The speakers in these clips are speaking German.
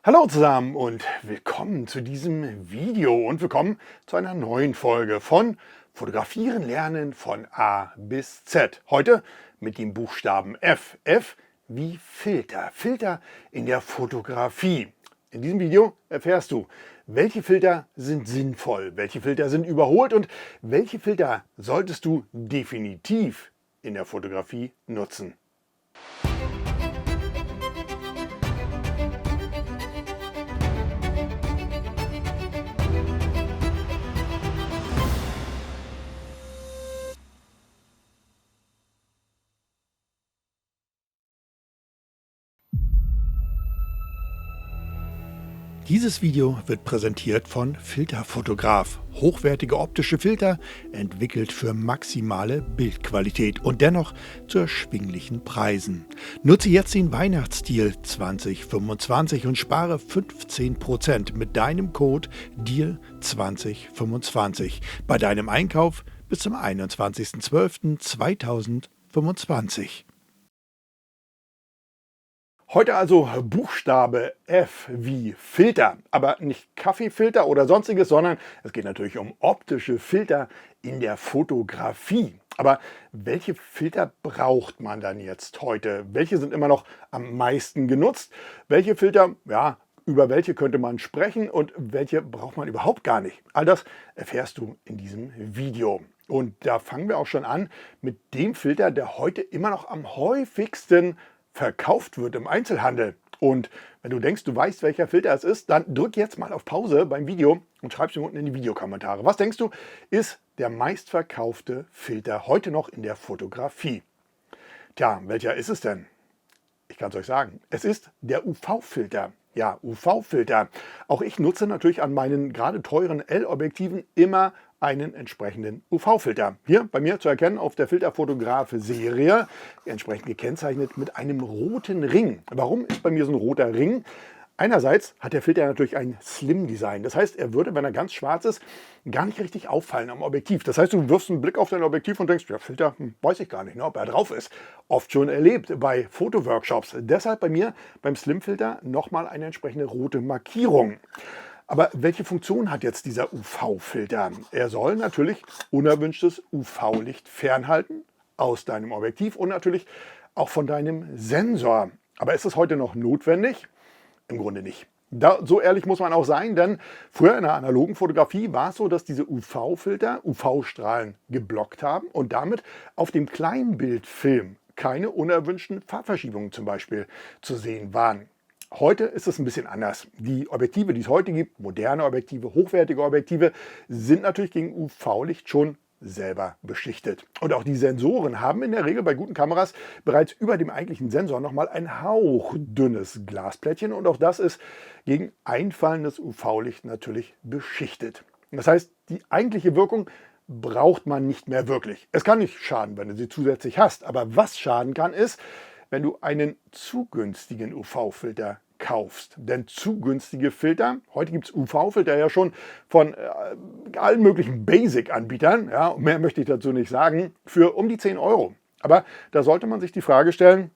Hallo zusammen und willkommen zu diesem Video und willkommen zu einer neuen Folge von Fotografieren lernen von A bis Z. Heute mit dem Buchstaben F. F wie Filter. Filter in der Fotografie. In diesem Video erfährst du, welche Filter sind sinnvoll, welche Filter sind überholt und welche Filter solltest du definitiv in der Fotografie nutzen. Dieses Video wird präsentiert von Filterfotograf. Hochwertige optische Filter, entwickelt für maximale Bildqualität und dennoch zu erschwinglichen Preisen. Nutze jetzt den Weihnachtsstil 2025 und spare 15% mit deinem Code DEAL2025 bei deinem Einkauf bis zum 21.12.2025. Heute also Buchstabe F wie Filter, aber nicht Kaffeefilter oder sonstiges, sondern es geht natürlich um optische Filter in der Fotografie. Aber welche Filter braucht man dann jetzt heute? Welche sind immer noch am meisten genutzt? Welche Filter, ja, über welche könnte man sprechen und welche braucht man überhaupt gar nicht? All das erfährst du in diesem Video. Und da fangen wir auch schon an mit dem Filter, der heute immer noch am häufigsten verkauft wird im Einzelhandel. Und wenn du denkst, du weißt, welcher Filter es ist, dann drück jetzt mal auf Pause beim Video und schreib es mir unten in die Videokommentare. Was denkst du, ist der meistverkaufte Filter heute noch in der Fotografie? Tja, welcher ist es denn? Ich kann es euch sagen, es ist der UV-Filter. Ja, UV-Filter. Auch ich nutze natürlich an meinen gerade teuren L-Objektiven immer einen entsprechenden UV-Filter. Hier bei mir zu erkennen auf der Filterfotograf-Serie, entsprechend gekennzeichnet mit einem roten Ring. Warum ist bei mir so ein roter Ring? Einerseits hat der Filter natürlich ein Slim-Design. Das heißt, er würde, wenn er ganz schwarz ist, gar nicht richtig auffallen am Objektiv. Das heißt, du wirfst einen Blick auf dein Objektiv und denkst, ja, Filter, weiß ich gar nicht, ob er drauf ist. Oft schon erlebt bei Fotoworkshops. Deshalb bei mir beim Slim-Filter nochmal eine entsprechende rote Markierung. Aber welche Funktion hat jetzt dieser UV-Filter? Er soll natürlich unerwünschtes UV-Licht fernhalten aus deinem Objektiv und natürlich auch von deinem Sensor. Aber ist es heute noch notwendig? Im Grunde nicht. So ehrlich muss man auch sein, denn früher in der analogen Fotografie war es so, dass diese UV-Filter UV-Strahlen geblockt haben und damit auf dem Kleinbildfilm keine unerwünschten Farbverschiebungen zum Beispiel zu sehen waren. Heute ist es ein bisschen anders. Die Objektive, die es heute gibt, moderne Objektive, hochwertige Objektive, sind natürlich gegen UV-Licht schon selber beschichtet. Und auch die Sensoren haben in der Regel bei guten Kameras bereits über dem eigentlichen Sensor nochmal ein hauchdünnes Glasplättchen und auch das ist gegen einfallendes UV-Licht natürlich beschichtet. Das heißt, die eigentliche Wirkung braucht man nicht mehr wirklich. Es kann nicht schaden, wenn du sie zusätzlich hast, aber was schaden kann, ist, wenn du einen zu günstigen UV-Filter kaufst. Denn zu günstige Filter, heute gibt es UV-Filter ja schon von allen möglichen Basic-Anbietern, ja, mehr möchte ich dazu nicht sagen, für um die 10 Euro. Aber da sollte man sich die Frage stellen,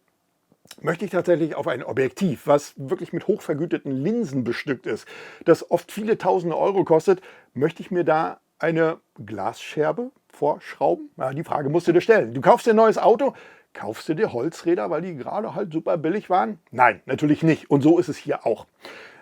möchte ich tatsächlich auf ein Objektiv, was wirklich mit hochvergüteten Linsen bestückt ist, das oft viele tausende Euro kostet, möchte ich mir da eine Glasscherbe vorschrauben? Ja, die Frage musst du dir stellen. Du kaufst dir ein neues Auto, kaufst du dir Holzräder, weil die gerade halt super billig waren? Nein, natürlich nicht. Und so ist es hier auch.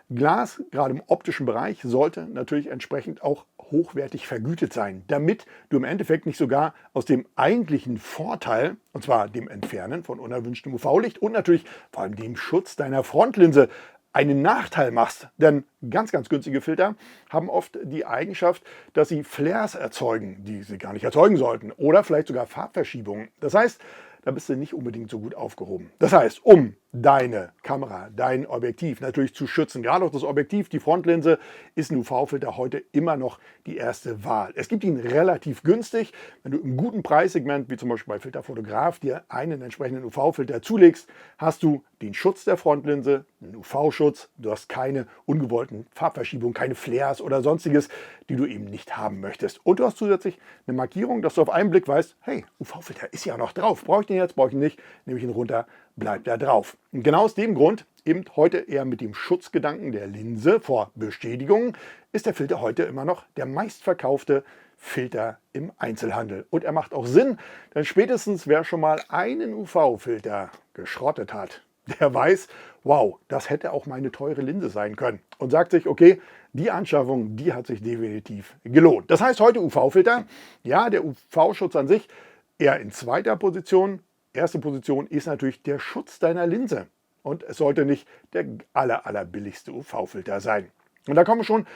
Glas, gerade im optischen Bereich, sollte natürlich entsprechend auch hochwertig vergütet sein, damit du im Endeffekt nicht sogar aus dem eigentlichen Vorteil, und zwar dem Entfernen von unerwünschtem UV-Licht und natürlich vor allem dem Schutz deiner Frontlinse, einen Nachteil machst. Denn ganz günstige Filter haben oft die Eigenschaft, dass sie Flares erzeugen, die sie gar nicht erzeugen sollten, oder vielleicht sogar Farbverschiebungen. Das heißt, da bist du nicht unbedingt so gut aufgehoben. Das heißt, um deine Kamera, dein Objektiv natürlich zu schützen, gerade auch das Objektiv, die Frontlinse, ist ein UV-Filter heute immer noch die erste Wahl. Es gibt ihn relativ günstig. Wenn du im guten Preissegment, wie zum Beispiel bei Filterfotograf, dir einen entsprechenden UV-Filter zulegst, hast du den Schutz der Frontlinse, einen UV-Schutz, du hast keine ungewollten Farbverschiebungen, keine Flares oder sonstiges, die du eben nicht haben möchtest. Und du hast zusätzlich eine Markierung, dass du auf einen Blick weißt, hey, UV-Filter ist ja noch drauf, brauche ich den jetzt, brauche ich ihn nicht, nehme ich ihn runter, bleibt er drauf. Und genau aus dem Grund eben heute eher mit dem Schutzgedanken der Linse vor Beschädigungen, ist der Filter heute immer noch der meistverkaufte Filter im Einzelhandel. Und er macht auch Sinn, denn spätestens wer schon mal einen UV-Filter geschrottet hat, der weiß, wow, das hätte auch meine teure Linse sein können. Und sagt sich, okay, die Anschaffung, die hat sich definitiv gelohnt. Das heißt heute UV-Filter, ja, der UV-Schutz an sich eher in zweiter Position. Erste Position ist natürlich der Schutz deiner Linse. Und es sollte nicht der allerbilligste UV-Filter sein. Und da kommen wir schon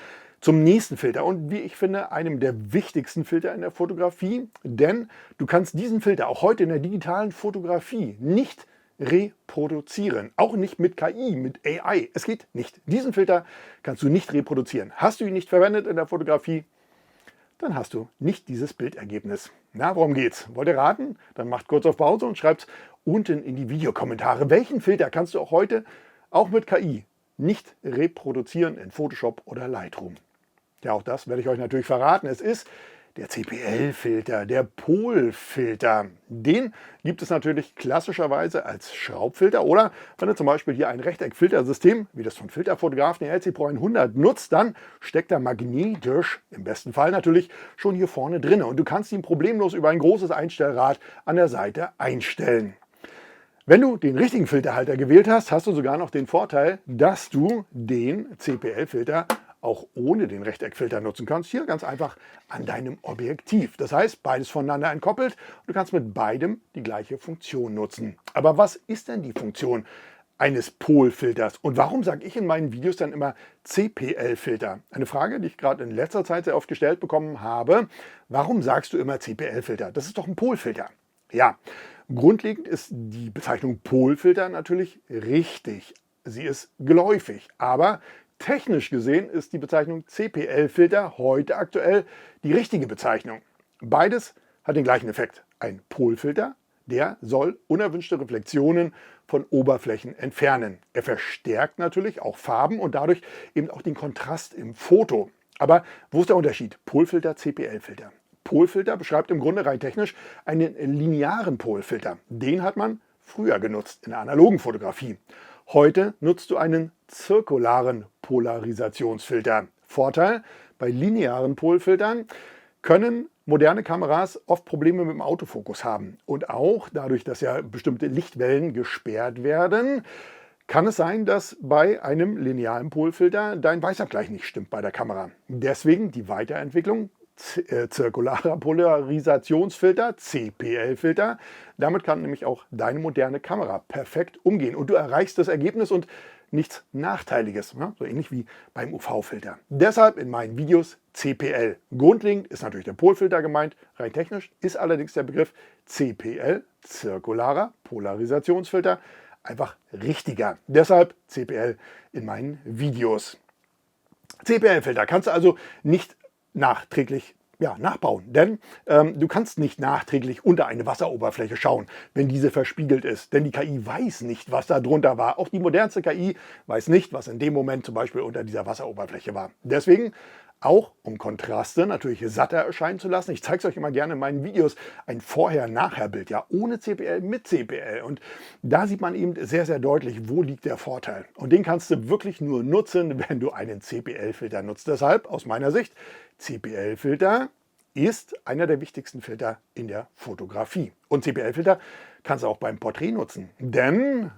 zum nächsten Filter und wie ich finde, einem der wichtigsten Filter in der Fotografie. Denn du kannst diesen Filter auch heute in der digitalen Fotografie nicht reproduzieren. Auch nicht mit KI, mit AI. Es geht nicht. Diesen Filter kannst du nicht reproduzieren. Hast du ihn nicht verwendet in der Fotografie, dann hast du nicht dieses Bildergebnis. Na, worum geht's? Wollt ihr raten? Dann macht kurz auf Pause und schreibt unten in die Videokommentare, welchen Filter kannst du auch heute, auch mit KI, nicht reproduzieren in Photoshop oder Lightroom. Ja, auch das werde ich euch natürlich verraten. Es ist der CPL-Filter, der Polfilter. Den gibt es natürlich klassischerweise als Schraubfilter oder wenn du zum Beispiel hier ein Rechteckfiltersystem, wie das von Filterfotografen der LC Pro 100 nutzt, dann steckt er magnetisch, im besten Fall natürlich, schon hier vorne drin. Und du kannst ihn problemlos über ein großes Einstellrad an der Seite einstellen. Wenn du den richtigen Filterhalter gewählt hast, hast du sogar noch den Vorteil, dass du den CPL-Filter auch ohne den Rechteckfilter nutzen kannst. Hier ganz einfach an deinem Objektiv. Das heißt, beides voneinander entkoppelt und du kannst mit beidem die gleiche Funktion nutzen. Aber was ist denn die Funktion eines Polfilters? Und warum sage ich in meinen Videos dann immer CPL-Filter? Eine Frage, die ich gerade in letzter Zeit sehr oft gestellt bekommen habe. Warum sagst du immer CPL-Filter? Das ist doch ein Polfilter. Ja, grundlegend ist die Bezeichnung Polfilter natürlich richtig. Sie ist geläufig, aber technisch gesehen ist die Bezeichnung CPL-Filter heute aktuell die richtige Bezeichnung. Beides hat den gleichen Effekt. Ein Polfilter, der soll unerwünschte Reflexionen von Oberflächen entfernen. Er verstärkt natürlich auch Farben und dadurch eben auch den Kontrast im Foto. Aber wo ist der Unterschied? Polfilter, CPL-Filter. Polfilter beschreibt im Grunde rein technisch einen linearen Polfilter. Den hat man früher genutzt in der analogen Fotografie. Heute nutzt du einen zirkularen Polarisationsfilter. Vorteil: Bei linearen Polfiltern können moderne Kameras oft Probleme mit dem Autofokus haben. Und auch dadurch, dass ja bestimmte Lichtwellen gesperrt werden, kann es sein, dass bei einem linearen Polfilter dein Weißabgleich nicht stimmt bei der Kamera. Deswegen die Weiterentwicklung zirkularer Polarisationsfilter, CPL-Filter. Damit kann nämlich auch deine moderne Kamera perfekt umgehen und du erreichst das Ergebnis und nichts Nachteiliges, ne? So ähnlich wie beim UV-Filter. Deshalb in meinen Videos CPL. Grundlegend ist natürlich der Polfilter gemeint, rein technisch ist allerdings der Begriff CPL, zirkularer Polarisationsfilter, einfach richtiger. Deshalb CPL in meinen Videos. CPL-Filter kannst du also nicht nachträglich nachbauen. Denn du kannst nicht nachträglich unter eine Wasseroberfläche schauen, wenn diese verspiegelt ist. Denn die KI weiß nicht, was da drunter war. Auch die modernste KI weiß nicht, was in dem Moment zum Beispiel unter dieser Wasseroberfläche war. Deswegen auch, um Kontraste natürlich satter erscheinen zu lassen. Ich zeige es euch immer gerne in meinen Videos, ein Vorher-Nachher-Bild, ja, ohne CPL, mit CPL. Und da sieht man eben sehr, sehr deutlich, wo liegt der Vorteil. Und den kannst du wirklich nur nutzen, wenn du einen CPL-Filter nutzt. Deshalb, aus meiner Sicht, CPL-Filter ist einer der wichtigsten Filter in der Fotografie. Und CPL-Filter kannst du auch beim Porträt nutzen. Denn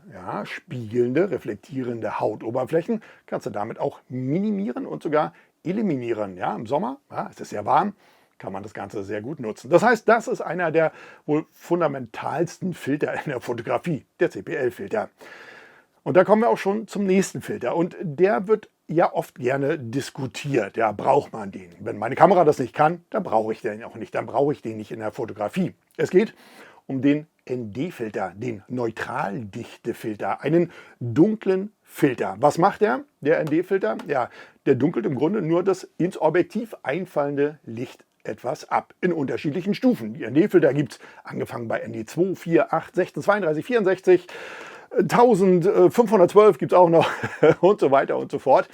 spiegelnde, reflektierende Hautoberflächen kannst du damit auch minimieren und sogar eliminieren. Ja, im Sommer, es ist sehr warm, kann man das Ganze sehr gut nutzen. Das heißt, das ist einer der wohl fundamentalsten Filter in der Fotografie, der CPL-Filter. Und da kommen wir auch schon zum nächsten Filter. Und der wird ja oft gerne diskutiert. Ja, braucht man den? Wenn meine Kamera das nicht kann, dann brauche ich den auch nicht. Dann brauche ich den nicht in der Fotografie. Es geht um den ND-Filter, den Neutraldichte-Filter, einen dunklen Filter. Was macht der ND-Filter? Ja, der dunkelt im Grunde nur das ins Objektiv einfallende Licht etwas ab, in unterschiedlichen Stufen. Die ND-Filter gibt es angefangen bei ND2, 4, 8, 16, 32, 64, 1512 gibt es auch noch und so weiter und so fort.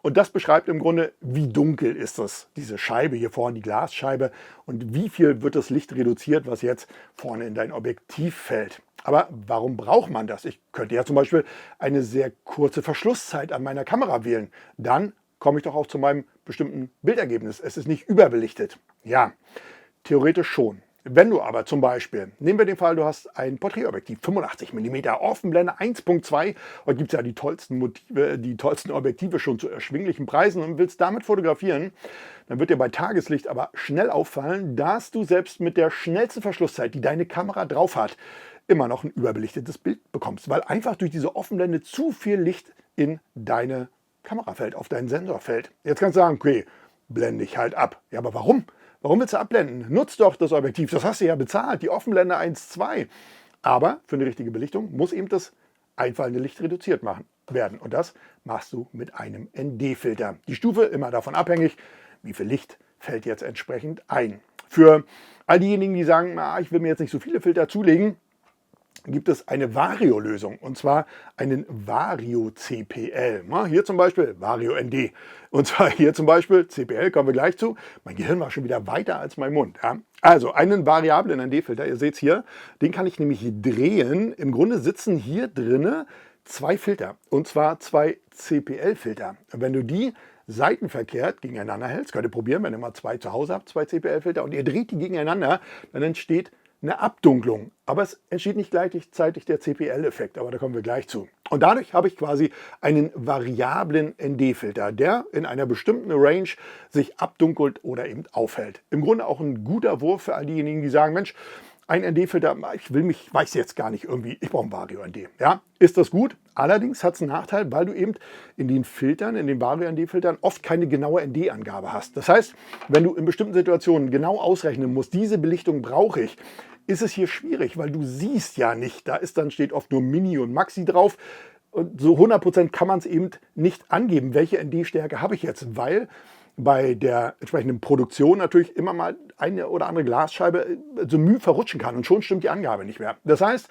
Und das beschreibt im Grunde, wie dunkel ist es, diese Scheibe hier vorne, die Glasscheibe, und wie viel wird das Licht reduziert, was jetzt vorne in dein Objektiv fällt. Aber warum braucht man das? Ich könnte ja zum Beispiel eine sehr kurze Verschlusszeit an meiner Kamera wählen. Dann komme ich doch auch zu meinem bestimmten Bildergebnis. Es ist nicht überbelichtet. Ja, theoretisch schon. Wenn du aber zum Beispiel, nehmen wir den Fall, du hast ein Porträtobjektiv, 85 mm, Offenblende 1.2, heute gibt es ja die tollsten Objektive schon zu erschwinglichen Preisen und willst damit fotografieren, dann wird dir bei Tageslicht aber schnell auffallen, dass du selbst mit der schnellsten Verschlusszeit, die deine Kamera drauf hat, immer noch ein überbelichtetes Bild bekommst, weil einfach durch diese Offenblende zu viel Licht in deine Kamera fällt, auf deinen Sensor fällt. Jetzt kannst du sagen, okay, blende ich halt ab. Ja, aber warum? Warum willst du abblenden? Nutz doch das Objektiv, das hast du ja bezahlt, die Offenblende 1.2. Aber für eine richtige Belichtung muss eben das einfallende Licht reduziert werden. Und das machst du mit einem ND-Filter. Die Stufe immer davon abhängig, wie viel Licht fällt jetzt entsprechend ein. Für all diejenigen, die sagen, ich will mir jetzt nicht so viele Filter zulegen, gibt es eine Vario-Lösung, und zwar einen Vario CPL. Hier zum Beispiel Vario ND. Und zwar hier zum Beispiel CPL, kommen wir gleich zu. Mein Gehirn war schon wieder weiter als mein Mund. Ja. Also einen variablen ND-Filter, ihr seht es hier, den kann ich nämlich drehen. Im Grunde sitzen hier drinne zwei Filter, und zwar zwei CPL-Filter. Wenn du die seitenverkehrt gegeneinander hältst, könnt ihr probieren, wenn ihr mal zwei zu Hause habt, zwei CPL-Filter, und ihr dreht die gegeneinander, dann entsteht eine Abdunklung, aber es entsteht nicht gleichzeitig der CPL-Effekt, aber da kommen wir gleich zu. Und dadurch habe ich quasi einen variablen ND-Filter, der in einer bestimmten Range sich abdunkelt oder eben aufhält. Im Grunde auch ein guter Wurf für all diejenigen, die sagen, Mensch, ein ND-Filter, weiß jetzt gar nicht irgendwie, ich brauche einen Vario-ND. Ja, ist das gut? Allerdings hat es einen Nachteil, weil du eben in den Filtern, in den Vario-ND-Filtern oft keine genaue ND-Angabe hast. Das heißt, wenn du in bestimmten Situationen genau ausrechnen musst, diese Belichtung brauche ich, ist es hier schwierig, weil du siehst ja nicht, steht oft nur Mini und Maxi drauf. Und so 100% kann man es eben nicht angeben, welche ND-Stärke habe ich jetzt, weil bei der entsprechenden Produktion natürlich immer mal eine oder andere Glasscheibe so Mühe verrutschen kann und schon stimmt die Angabe nicht mehr. Das heißt,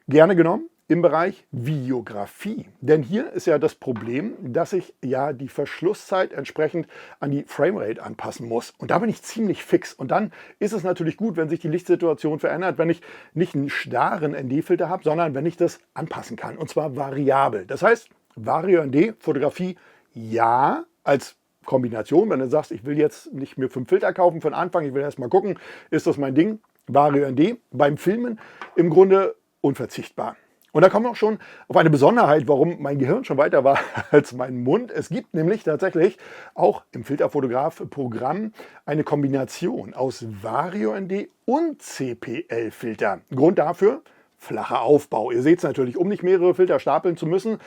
gerne genommen im Bereich Videografie. Denn hier ist ja das Problem, dass ich ja die Verschlusszeit entsprechend an die Framerate anpassen muss. Und da bin ich ziemlich fix. Und dann ist es natürlich gut, wenn sich die Lichtsituation verändert, wenn ich nicht einen starren ND-Filter habe, sondern wenn ich das anpassen kann. Und zwar variabel. Das heißt, Vario ND, Fotografie, ja, als Kombination, wenn du sagst, ich will jetzt nicht mir 5 Filter kaufen für den Anfang, ich will erst mal gucken, ist das mein Ding? Vario ND, beim Filmen im Grunde unverzichtbar. Und da kommen wir auch schon auf eine Besonderheit, warum mein Gehirn schon weiter war als mein Mund. Es gibt nämlich tatsächlich auch im Filterfotograf-Programm eine Kombination aus Vario ND und CPL-Filter. Grund dafür, flacher Aufbau. Ihr seht es natürlich, um nicht mehrere Filter stapeln zu müssen,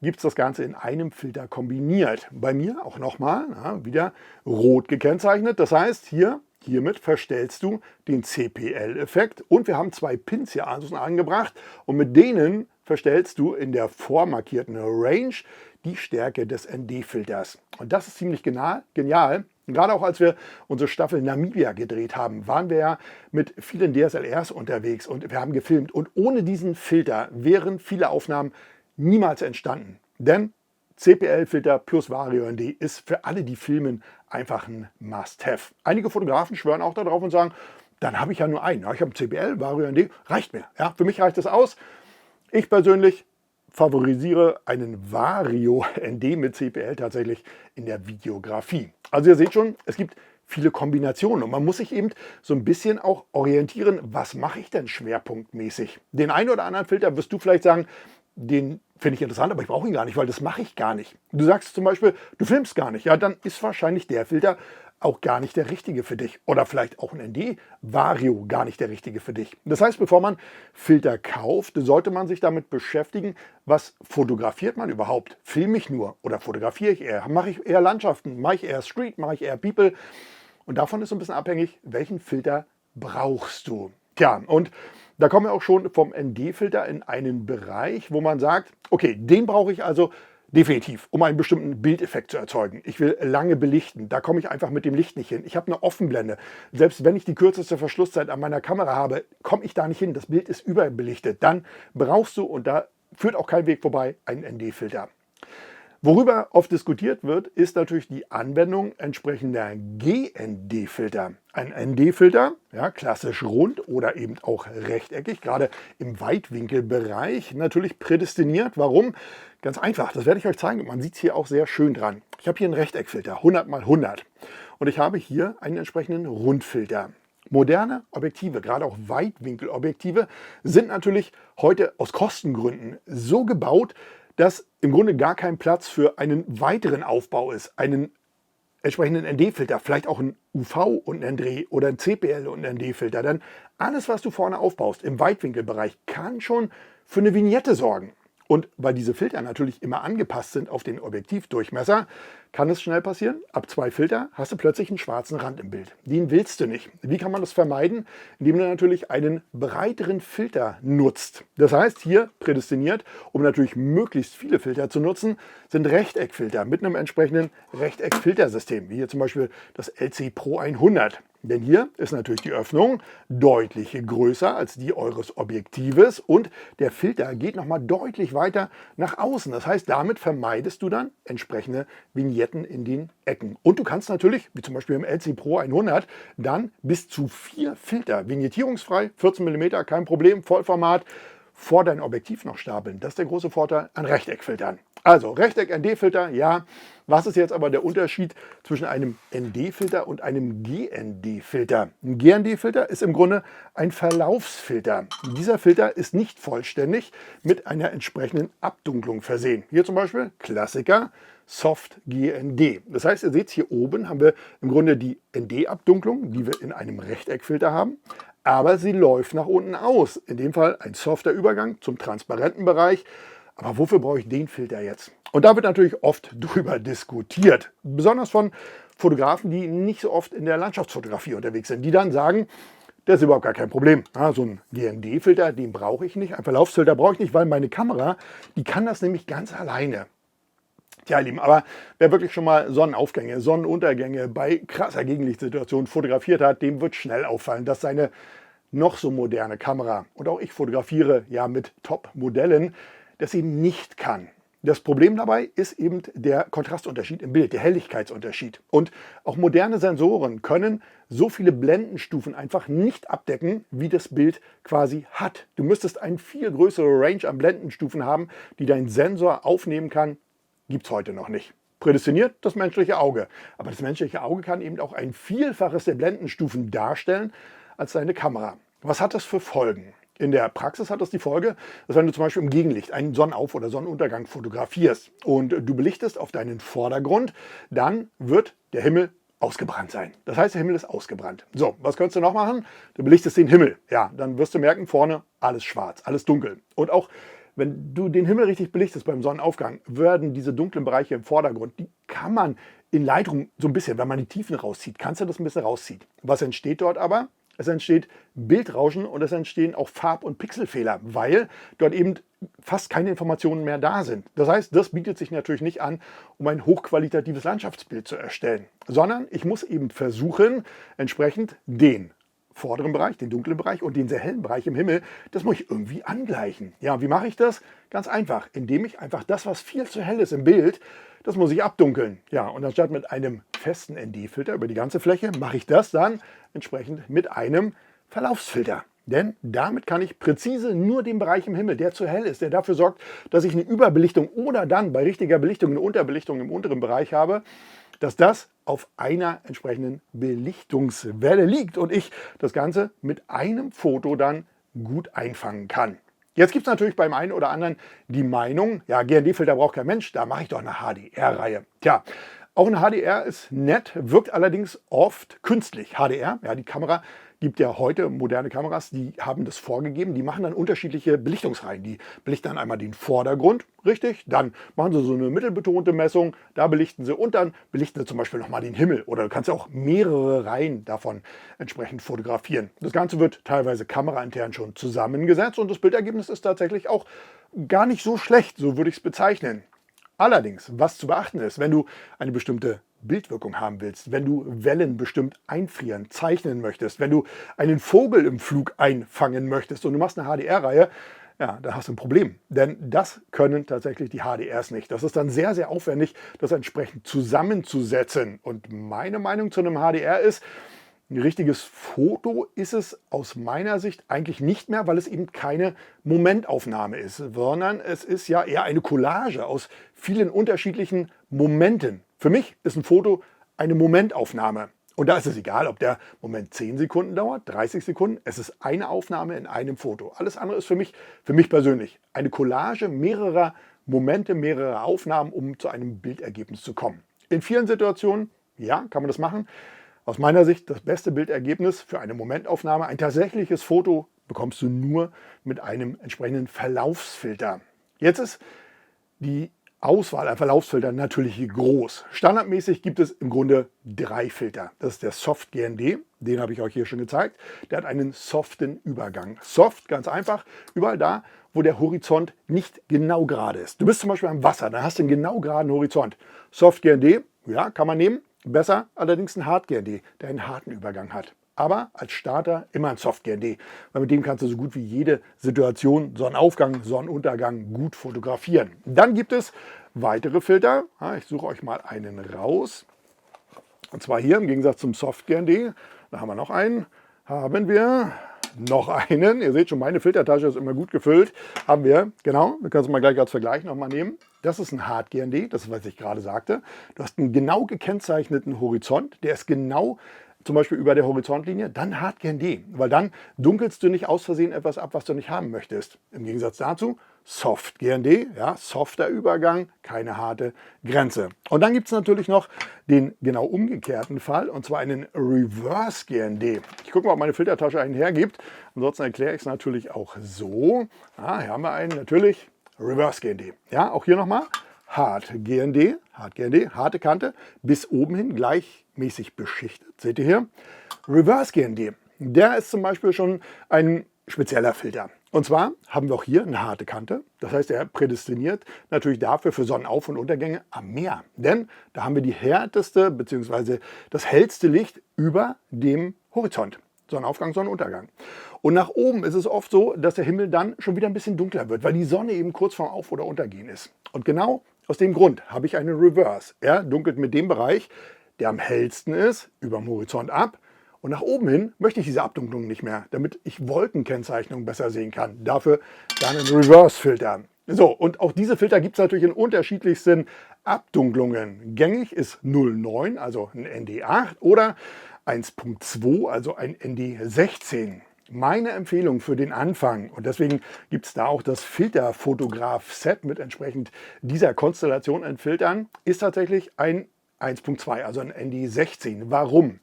gibt es das Ganze in einem Filter kombiniert. Bei mir auch nochmal wieder rot gekennzeichnet. Das heißt, hiermit verstellst du den CPL-Effekt, und wir haben 2 Pins hier angebracht, und mit denen verstellst du in der vormarkierten Range die Stärke des ND-Filters. Und das ist ziemlich genial. Gerade auch als wir unsere Staffel Namibia gedreht haben, waren wir ja mit vielen DSLRs unterwegs und wir haben gefilmt. Und ohne diesen Filter wären viele Aufnahmen niemals entstanden. Denn CPL-Filter plus Vario ND ist für alle, die filmen, einfach ein Must-Have. Einige Fotografen schwören auch darauf und sagen, dann habe ich ja nur einen. Ja, ich habe CPL, Vario ND, reicht mir. Ja, für mich reicht es aus. Ich persönlich favorisiere einen Vario ND mit CPL tatsächlich in der Videografie. Also ihr seht schon, es gibt viele Kombinationen und man muss sich eben so ein bisschen auch orientieren, was mache ich denn schwerpunktmäßig. Den einen oder anderen Filter wirst du vielleicht sagen, den finde ich interessant, aber ich brauche ihn gar nicht, weil das mache ich gar nicht. Du sagst zum Beispiel, du filmst gar nicht. Ja, dann ist wahrscheinlich der Filter auch gar nicht der richtige für dich. Oder vielleicht auch ein ND-Vario gar nicht der richtige für dich. Das heißt, bevor man Filter kauft, sollte man sich damit beschäftigen, was fotografiert man überhaupt? Filme ich nur oder fotografiere ich eher? Mache ich eher Landschaften? Mache ich eher Street? Mache ich eher People? Und davon ist so ein bisschen abhängig, welchen Filter brauchst du. Tja, und da kommen wir auch schon vom ND-Filter in einen Bereich, wo man sagt, okay, den brauche ich also definitiv, um einen bestimmten Bildeffekt zu erzeugen. Ich will lange belichten, da komme ich einfach mit dem Licht nicht hin. Ich habe eine Offenblende. Selbst wenn ich die kürzeste Verschlusszeit an meiner Kamera habe, komme ich da nicht hin. Das Bild ist überbelichtet. Dann brauchst du, und da führt auch kein Weg vorbei, einen ND-Filter. Worüber oft diskutiert wird, ist natürlich die Anwendung entsprechender GND-Filter. Ein ND-Filter, ja, klassisch rund oder eben auch rechteckig, gerade im Weitwinkelbereich natürlich prädestiniert. Warum? Ganz einfach, das werde ich euch zeigen. Man sieht es hier auch sehr schön dran. Ich habe hier einen Rechteckfilter, 100 x 100. Und ich habe hier einen entsprechenden Rundfilter. Moderne Objektive, gerade auch Weitwinkelobjektive, sind natürlich heute aus Kostengründen so gebaut, dass im Grunde gar kein Platz für einen weiteren Aufbau ist, einen entsprechenden ND-Filter, vielleicht auch ein UV und ein Dreh oder ein CPL und ein ND-Filter. Denn alles, was du vorne aufbaust im Weitwinkelbereich, kann schon für eine Vignette sorgen. Und weil diese Filter natürlich immer angepasst sind auf den Objektivdurchmesser, kann es schnell passieren, ab 2 Filter hast du plötzlich einen schwarzen Rand im Bild. Den willst du nicht. Wie kann man das vermeiden? Indem du natürlich einen breiteren Filter nutzt. Das heißt, hier prädestiniert, um natürlich möglichst viele Filter zu nutzen, sind Rechteckfilter mit einem entsprechenden Rechteckfiltersystem, wie hier zum Beispiel das LC Pro 100. Denn hier ist natürlich die Öffnung deutlich größer als die eures Objektives und der Filter geht nochmal deutlich weiter nach außen. Das heißt, damit vermeidest du dann entsprechende Vignetten in den Ecken. Und du kannst natürlich, wie zum Beispiel im LC Pro 100, dann bis zu 4 Filter, vignettierungsfrei, 14 mm, kein Problem, Vollformat, vor dein Objektiv noch stapeln. Das ist der große Vorteil an Rechteckfiltern. Also Rechteck-ND-Filter, ja. Was ist jetzt aber der Unterschied zwischen einem ND-Filter und einem GND-Filter? Ein GND-Filter ist im Grunde ein Verlaufsfilter. Dieser Filter ist nicht vollständig mit einer entsprechenden Abdunklung versehen. Hier zum Beispiel Klassiker Soft GND. Das heißt, ihr seht hier oben haben wir im Grunde die ND-Abdunklung, die wir in einem Rechteckfilter haben. Aber sie läuft nach unten aus. In dem Fall ein softer Übergang zum transparenten Bereich. Aber wofür brauche ich den Filter jetzt? Und da wird natürlich oft drüber diskutiert. Besonders von Fotografen, die nicht so oft in der Landschaftsfotografie unterwegs sind. Die dann sagen, das ist überhaupt gar kein Problem. Ja, so ein GND-Filter, den brauche ich nicht. Ein Verlaufsfilter brauche ich nicht, weil meine Kamera, die kann das nämlich ganz alleine. Tja, ihr Lieben, aber wer wirklich schon mal Sonnenaufgänge, Sonnenuntergänge bei krasser Gegenlichtsituation fotografiert hat, dem wird schnell auffallen, dass seine noch so moderne Kamera, und auch ich fotografiere ja mit Top-Modellen, das eben nicht kann. Das Problem dabei ist eben der Kontrastunterschied im Bild, der Helligkeitsunterschied. Und auch moderne Sensoren können so viele Blendenstufen einfach nicht abdecken, wie das Bild quasi hat. Du müsstest eine viel größere Range an Blendenstufen haben, die dein Sensor aufnehmen kann. Gibt es heute noch nicht. Prädestiniert das menschliche Auge. Aber das menschliche Auge kann eben auch ein Vielfaches der Blendenstufen darstellen als deine Kamera. Was hat das für Folgen? In der Praxis hat das die Folge, dass wenn du zum Beispiel im Gegenlicht einen Sonnenauf- oder Sonnenuntergang fotografierst und du belichtest auf deinen Vordergrund, dann wird der Himmel ausgebrannt sein. Das heißt, der Himmel ist ausgebrannt. So, was könntest du noch machen? Du belichtest den Himmel. Ja, dann wirst du merken, vorne alles schwarz, alles dunkel. Und auch wenn du den Himmel richtig belichtest beim Sonnenaufgang, werden diese dunklen Bereiche im Vordergrund, die kann man in Lightroom so ein bisschen, wenn man die Tiefen rauszieht, kannst du das ein bisschen rausziehen. Was entsteht dort aber? Es entsteht Bildrauschen und es entstehen auch Farb- und Pixelfehler, weil dort eben fast keine Informationen mehr da sind. Das heißt, das bietet sich natürlich nicht an, um ein hochqualitatives Landschaftsbild zu erstellen, sondern ich muss eben versuchen, entsprechend den vorderen Bereich, den dunklen Bereich und den sehr hellen Bereich im Himmel, das muss ich irgendwie angleichen. Ja, wie mache ich das? Ganz einfach, indem ich einfach das, was viel zu hell ist im Bild, das muss ich abdunkeln. Ja, und anstatt mit einem festen ND-Filter über die ganze Fläche, mache ich das dann entsprechend mit einem Verlaufsfilter. Denn damit kann ich präzise nur den Bereich im Himmel, der zu hell ist, der dafür sorgt, dass ich eine Überbelichtung oder dann bei richtiger Belichtung eine Unterbelichtung im unteren Bereich habe, dass das auf einer entsprechenden Belichtungswelle liegt und ich das Ganze mit einem Foto dann gut einfangen kann. Jetzt gibt es natürlich beim einen oder anderen die Meinung, ja, GND-Filter braucht kein Mensch, da mache ich doch eine HDR-Reihe. Tja, auch eine HDR ist nett, wirkt allerdings oft künstlich. HDR, ja, die Kamera gibt ja heute moderne Kameras, die haben das vorgegeben, die machen dann unterschiedliche Belichtungsreihen. Die belichten dann einmal den Vordergrund, richtig, dann machen sie so eine mittelbetonte Messung, da belichten sie und dann belichten sie zum Beispiel nochmal den Himmel oder du kannst auch mehrere Reihen davon entsprechend fotografieren. Das Ganze wird teilweise kameraintern schon zusammengesetzt und das Bildergebnis ist tatsächlich auch gar nicht so schlecht, so würde ich es bezeichnen. Allerdings, was zu beachten ist, wenn du eine bestimmte Bildwirkung haben willst, wenn du Wellen bestimmt einfrieren, zeichnen möchtest, wenn du einen Vogel im Flug einfangen möchtest und du machst eine HDR-Reihe, ja, da hast du ein Problem. Denn das können tatsächlich die HDRs nicht. Das ist dann sehr, sehr aufwendig, das entsprechend zusammenzusetzen. Und meine Meinung zu einem HDR ist, ein richtiges Foto ist es aus meiner Sicht eigentlich nicht mehr, weil es eben keine Momentaufnahme ist, sondern es ist ja eher eine Collage aus vielen unterschiedlichen Momenten. Für mich ist ein Foto eine Momentaufnahme. Und da ist es egal, ob der Moment 10 Sekunden dauert, 30 Sekunden. Es ist eine Aufnahme in einem Foto. Alles andere ist für mich persönlich eine Collage mehrerer Momente, mehrerer Aufnahmen, um zu einem Bildergebnis zu kommen. In vielen Situationen, ja, kann man das machen. Aus meiner Sicht das beste Bildergebnis für eine Momentaufnahme. Ein tatsächliches Foto bekommst du nur mit einem entsprechenden Verlaufsfilter. Jetzt ist die Auswahl an Verlaufsfiltern natürlich groß. Standardmäßig gibt es im Grunde 3 Filter. Das ist der Soft GND, den habe ich euch hier schon gezeigt. Der hat einen soften Übergang. Soft, ganz einfach, überall da, wo der Horizont nicht genau gerade ist. Du bist zum Beispiel am Wasser, dann hast du einen genau geraden Horizont. Soft GND, ja, kann man nehmen. Besser allerdings ein Hard GND, der einen harten Übergang hat. Aber als Starter immer ein Soft GND, weil mit dem kannst du so gut wie jede Situation, Sonnenaufgang, Sonnenuntergang gut fotografieren. Dann gibt es weitere Filter. Ich suche euch mal einen raus. Und zwar hier im Gegensatz zum Soft GND. Da haben wir noch einen. Haben wir noch einen. Ihr seht schon, meine Filtertasche ist immer gut gefüllt. Haben wir, genau, wir können es mal gleich als Vergleich nochmal nehmen. Das ist ein Hard GND, das ist, was ich gerade sagte. Du hast einen genau gekennzeichneten Horizont, der ist genau zum Beispiel über der Horizontlinie, dann Hard GND, weil dann dunkelst du nicht aus Versehen etwas ab, was du nicht haben möchtest. Im Gegensatz dazu Soft GND, ja, softer Übergang, keine harte Grenze. Und dann gibt es natürlich noch den genau umgekehrten Fall, und zwar einen Reverse GND. Ich gucke mal, ob meine Filtertasche einen hergibt. Ansonsten erkläre ich es natürlich auch so. Hier haben wir einen natürlich Reverse GND. Ja, auch hier nochmal Hard GND, harte Kante, bis oben hin gleichmäßig beschichtet. Seht ihr hier? Reverse GND, der ist zum Beispiel schon ein spezieller Filter. Und zwar haben wir auch hier eine harte Kante. Das heißt, er prädestiniert natürlich dafür für Sonnenauf- und Untergänge am Meer. Denn da haben wir die härteste bzw. das hellste Licht über dem Horizont. Sonnenaufgang, Sonnenuntergang. Und nach oben ist es oft so, dass der Himmel dann schon wieder ein bisschen dunkler wird, weil die Sonne eben kurz vorm Auf- oder Untergehen ist. Und genau aus dem Grund habe ich einen Reverse. Er dunkelt mit dem Bereich, der am hellsten ist, über dem Horizont ab. Und nach oben hin möchte ich diese Abdunklung nicht mehr, damit ich Wolkenkennzeichnung besser sehen kann. Dafür dann einen Reverse-Filter. So, und auch diese Filter gibt es natürlich in unterschiedlichsten Abdunklungen. Gängig ist 0,9, also ein ND8, oder 1,2, also ein ND16. Meine Empfehlung für den Anfang, und deswegen gibt es da auch das Filterfotograf-Set mit entsprechend dieser Konstellation an Filtern, ist tatsächlich ein 1,2, also ein ND16. Warum?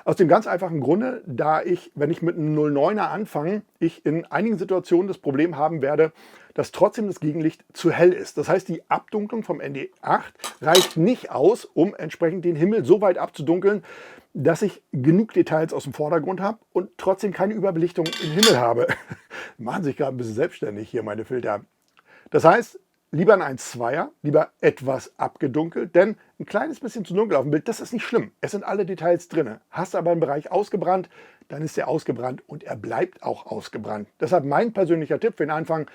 Aus dem ganz einfachen Grunde, da ich, wenn ich mit einem 0,9er anfange, ich in einigen Situationen das Problem haben werde, dass trotzdem das Gegenlicht zu hell ist. Das heißt, die Abdunklung vom ND8 reicht nicht aus, um entsprechend den Himmel so weit abzudunkeln, dass ich genug Details aus dem Vordergrund habe und trotzdem keine Überbelichtung im Himmel habe. Machen sich gerade ein bisschen selbstständig hier meine Filter. Das heißt, lieber ein 1,2er, lieber etwas abgedunkelt, denn ein kleines bisschen zu dunkel auf dem Bild, das ist nicht schlimm. Es sind alle Details drin. Hast aber einen Bereich ausgebrannt, dann ist er ausgebrannt und er bleibt auch ausgebrannt. Deshalb mein persönlicher Tipp für den Anfang,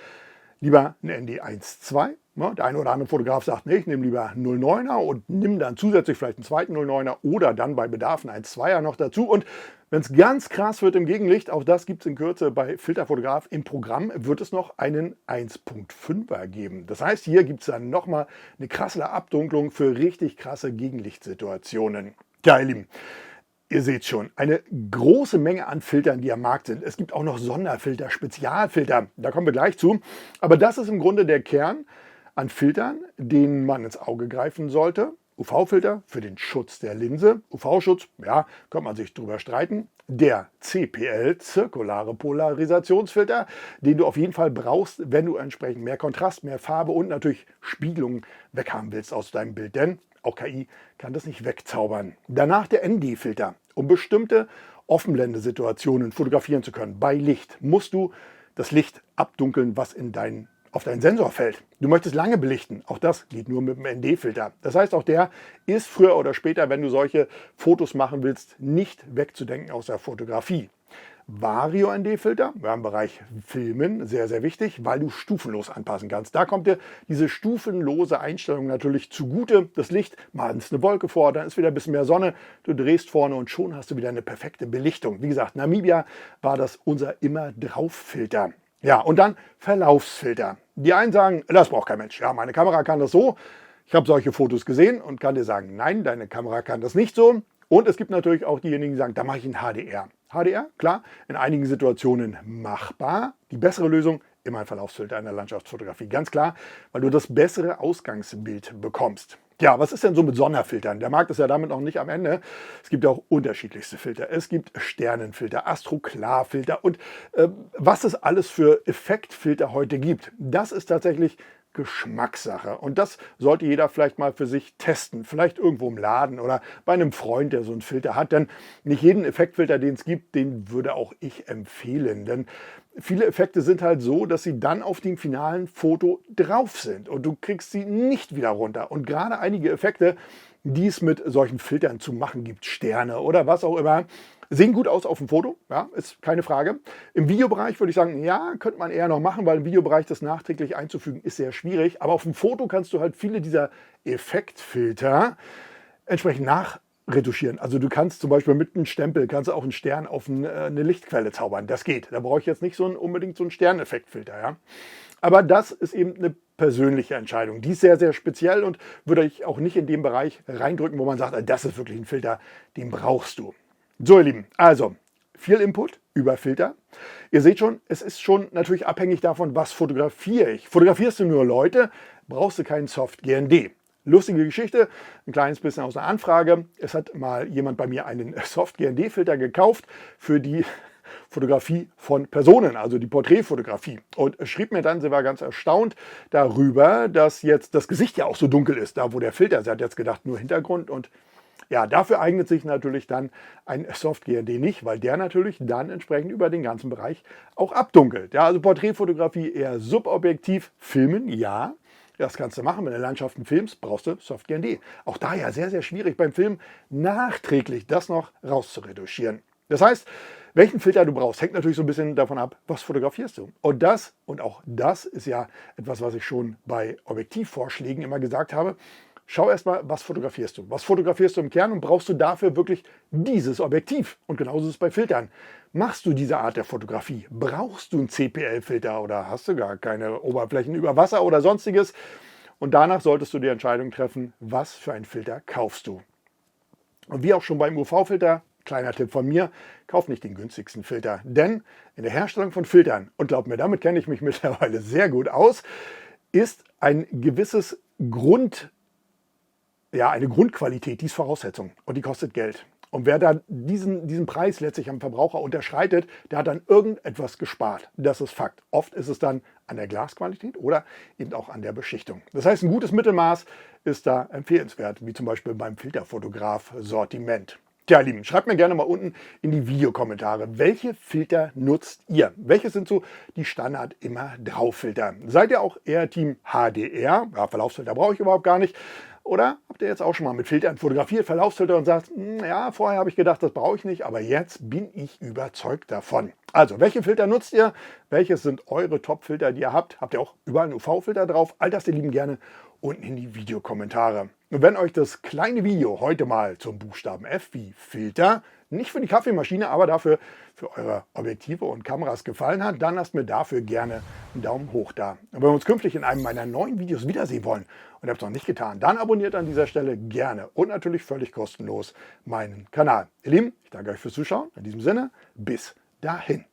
lieber ein ND 1,2. Der eine oder andere Fotograf sagt, nee, ich nehme lieber 0,9er und nimm dann zusätzlich vielleicht einen zweiten 0,9er oder dann bei Bedarf einen 1,2er noch dazu. Und wenn es ganz krass wird im Gegenlicht, auch das gibt es in Kürze bei Filterfotograf im Programm, wird es noch einen 1,5er geben. Das heißt, hier gibt es dann nochmal eine krasse Abdunklung für richtig krasse Gegenlichtsituationen. Ja, ihr Lieben, ihr seht schon, eine große Menge an Filtern, die am Markt sind. Es gibt auch noch Sonderfilter, Spezialfilter, da kommen wir gleich zu. Aber das ist im Grunde der Kern an Filtern, denen man ins Auge greifen sollte. UV-Filter für den Schutz der Linse. UV-Schutz, ja, kann man sich drüber streiten. Der CPL, zirkulare Polarisationsfilter, den du auf jeden Fall brauchst, wenn du entsprechend mehr Kontrast, mehr Farbe und natürlich Spiegelung weghaben willst aus deinem Bild. Denn auch KI kann das nicht wegzaubern. Danach der ND-Filter. Um bestimmte Offenblende-Situationen fotografieren zu können, bei Licht, musst du das Licht abdunkeln, was auf deinen Sensor fällt. Du möchtest lange belichten, auch das geht nur mit dem ND-Filter. Das heißt, auch der ist früher oder später, wenn du solche Fotos machen willst, nicht wegzudenken aus der Fotografie. Vario-ND-Filter, ja, im Bereich Filmen, sehr, sehr wichtig, weil du stufenlos anpassen kannst. Da kommt dir diese stufenlose Einstellung natürlich zugute. Das Licht, mal ist eine Wolke vor, dann ist wieder ein bisschen mehr Sonne, du drehst vorne und schon hast du wieder eine perfekte Belichtung. Wie gesagt, Namibia war das unser Immer-Drauf-Filter. Ja, und dann Verlaufsfilter. Die einen sagen, das braucht kein Mensch. Ja, meine Kamera kann das so. Ich habe solche Fotos gesehen und kann dir sagen, nein, deine Kamera kann das nicht so. Und es gibt natürlich auch diejenigen, die sagen, da mache ich ein HDR. HDR, klar, in einigen Situationen machbar. Die bessere Lösung, immer ein Verlaufsfilter in der Landschaftsfotografie. Ganz klar, weil du das bessere Ausgangsbild bekommst. Ja, was ist denn so mit Sonderfiltern? Der Markt ist ja damit noch nicht am Ende. Es gibt auch unterschiedlichste Filter. Es gibt Sternenfilter, Astroklarfilter und was es alles für Effektfilter heute gibt. Das ist tatsächlich Geschmackssache. Und das sollte jeder vielleicht mal für sich testen. Vielleicht irgendwo im Laden oder bei einem Freund, der so einen Filter hat. Denn nicht jeden Effektfilter, den es gibt, den würde auch ich empfehlen. Denn viele Effekte sind halt so, dass sie dann auf dem finalen Foto drauf sind. Und du kriegst sie nicht wieder runter. Und gerade einige Effekte, die es mit solchen Filtern zu machen gibt, Sterne oder was auch immer, sehen gut aus auf dem Foto, ja, ist keine Frage. Im Videobereich würde ich sagen, ja, könnte man eher noch machen, weil im Videobereich das nachträglich einzufügen ist sehr schwierig. Aber auf dem Foto kannst du halt viele dieser Effektfilter entsprechend nachretuschieren. Also du kannst zum Beispiel mit einem Stempel, kannst du auch einen Stern auf eine Lichtquelle zaubern. Das geht. Da brauche ich jetzt nicht unbedingt so einen Sterneffektfilter. Ja. Aber das ist eben eine persönliche Entscheidung. Die ist sehr, sehr speziell und würde ich auch nicht in dem Bereich reindrücken, wo man sagt, das ist wirklich ein Filter, den brauchst du. So, ihr Lieben, also viel Input über Filter. Ihr seht schon, es ist schon natürlich abhängig davon, was fotografiere ich. Fotografierst du nur Leute, brauchst du keinen Soft GND. Lustige Geschichte, ein kleines bisschen aus einer Anfrage. Es hat mal jemand bei mir einen Soft GND-Filter gekauft für die Fotografie von Personen, also die Porträtfotografie. Und schrieb mir dann, sie war ganz erstaunt darüber, dass jetzt das Gesicht ja auch so dunkel ist, da wo der Filter, sie hat jetzt gedacht, nur Hintergrund und ja, dafür eignet sich natürlich dann ein Soft GND nicht, weil der natürlich dann entsprechend über den ganzen Bereich auch abdunkelt. Ja, also Porträtfotografie eher subobjektiv, filmen, ja. Das kannst du machen, wenn du Landschaften filmst, brauchst du Soft GND. Auch da ja sehr, sehr schwierig beim Film nachträglich das noch rauszuretuschieren. Das heißt, welchen Filter du brauchst, hängt natürlich so ein bisschen davon ab, was fotografierst du. Und auch das ist ja etwas, was ich schon bei Objektivvorschlägen immer gesagt habe. Schau erstmal, was fotografierst du? Was fotografierst du im Kern und brauchst du dafür wirklich dieses Objektiv? Und genauso ist es bei Filtern. Machst du diese Art der Fotografie? Brauchst du einen CPL-Filter oder hast du gar keine Oberflächen über Wasser oder sonstiges? Und danach solltest du die Entscheidung treffen, was für einen Filter kaufst du. Und wie auch schon beim UV-Filter, kleiner Tipp von mir, kauf nicht den günstigsten Filter. Denn in der Herstellung von Filtern, und glaub mir, damit kenne ich mich mittlerweile sehr gut aus, ist ein gewisses eine Grundqualität, die ist Voraussetzung und die kostet Geld. Und wer da diesen Preis letztlich am Verbraucher unterschreitet, der hat dann irgendetwas gespart. Das ist Fakt. Oft ist es dann an der Glasqualität oder eben auch an der Beschichtung. Das heißt, ein gutes Mittelmaß ist da empfehlenswert, wie zum Beispiel beim Filterfotograf-Sortiment. Tja, ihr Lieben, schreibt mir gerne mal unten in die Videokommentare, welche Filter nutzt ihr? Welche sind so die Standard-Immer-Drauf-Filter? Seid ihr auch eher Team HDR? Ja, Verlaufsfilter brauche ich überhaupt gar nicht. Oder habt ihr jetzt auch schon mal mit Filtern fotografiert, Verlaufsfilter und sagt, ja, vorher habe ich gedacht, das brauche ich nicht, aber jetzt bin ich überzeugt davon. Also, welche Filter nutzt ihr? Welches sind eure Top-Filter, die ihr habt? Habt ihr auch überall einen UV-Filter drauf? All das, ihr Lieben, gerne unten in die Videokommentare. Und wenn euch das kleine Video heute mal zum Buchstaben F wie Filter, nicht für die Kaffeemaschine, aber dafür für eure Objektive und Kameras gefallen hat, dann lasst mir dafür gerne einen Daumen hoch da. Und wenn wir uns künftig in einem meiner neuen Videos wiedersehen wollen und ihr habt es noch nicht getan, dann abonniert an dieser Stelle gerne und natürlich völlig kostenlos meinen Kanal. Ihr Lieben, ich danke euch fürs Zuschauen. In diesem Sinne, bis dahin.